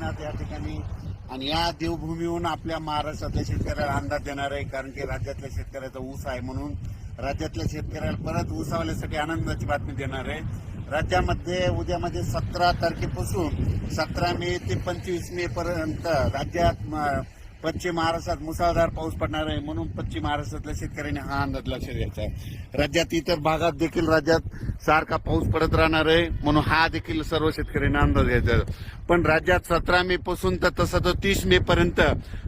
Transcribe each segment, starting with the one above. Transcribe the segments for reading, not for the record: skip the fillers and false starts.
बद्रीनाथ या ठिकाणी आणि या देवभूमीहून आपल्या महाराष्ट्रातल्या शेतकऱ्याला अंदाज देणार आहे, कारण की राज्यातल्या शेतकऱ्याचा ऊस आहे म्हणून राज्यातल्या शेतकऱ्याला परत ऊसावाल्यासाठी आनंदाची बातमी देणार आहे। राज्यामध्ये उद्या म्हणजे 17 तारखेपासून 17 मे ते 25 मे पर्यंत राज्यात पश्चिम महाराष्ट्रात मुसळधार पाऊस पडणार आहे म्हणून पश्चिम महाराष्ट्रातल्या शेतकऱ्यांनी हा अंदाज लक्षात घ्यायचा आहे। राज्यात इतर भागात देखील राज्यात सारखा पाऊस पडत राहणार आहे म्हणून हा देखील सर्व शेतकऱ्यांना अंदाज घ्यायचा आहे। पण राज्यात 17 मे पासून तर तसं तर 30 मे पर्यंत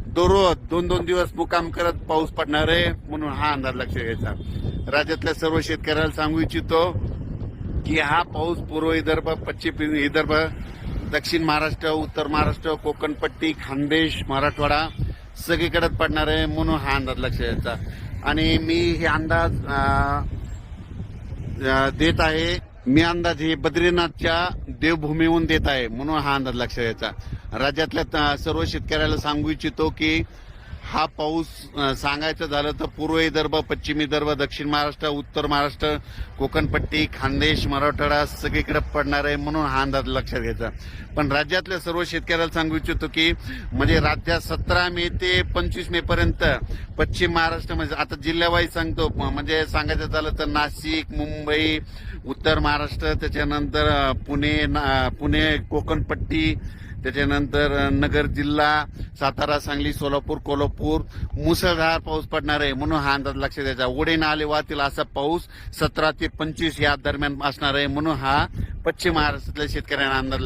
दररोज 2-2 दिवस मुक्काम करत पाऊस पडणार आहे म्हणून हा अंदाज लक्षात घ्यायचा। राज्यातल्या सर्व शेतकऱ्याला सांगू इच्छितो की हा पाऊस पूर्व विदर्भ, पश्चिम विदर्भ, दक्षिण महाराष्ट्र, उत्तर महाराष्ट्र, कोकणपट्टी, खानदेश, मराठवाडा सगळीकडे पडणार आहे म्हणून हा अंदाज लक्षात घ्यायचा। आणि मी हे अंदाज देत आहे, मी अंदाज हे बद्रीनाथच्या देवभूमीहून देत आहे म्हणून हा अंदाज लक्षात घ्यायचा। राज्यातल्या सर्व शेतकऱ्याला सांगू इच्छितो की हा पाऊस सांगायचं झालं तर पूर्व विदर्भ, पश्चिम विदर्भ, दक्षिण महाराष्ट्र, उत्तर महाराष्ट्र, कोकणपट्टी, खानदेश, मराठवाडा सगळीकडे पडणार आहे म्हणून हा अंदाज लक्षात घ्यायचा। पण राज्यातल्या सर्व शेतकऱ्याला सांगू इच्छितो की म्हणजे राज्यात 17 मे ते 25 मे पर्यंत पश्चिम महाराष्ट्र म्हणजे आता जिल्ह्यावाईज सांगतो, म्हणजे सांगायचं झालं तर नाशिक, मुंबई, उत्तर महाराष्ट्र, त्याच्यानंतर पुणे, कोकणपट्टी, त्याच्यानंतर नगर जिल्हा, सातारा, सांगली, सोलापूर, कोल्हापूर मुसळधार पाऊस पडणार आहे म्हणून हा अंदाज लक्षात द्यायचा। ओढे नाले वाहतील असा पाऊस 17 ते 25 या दरम्यान असणार आहे म्हणून हा पश्चिम महाराष्ट्रातल्या शेतकऱ्यांना अंदाज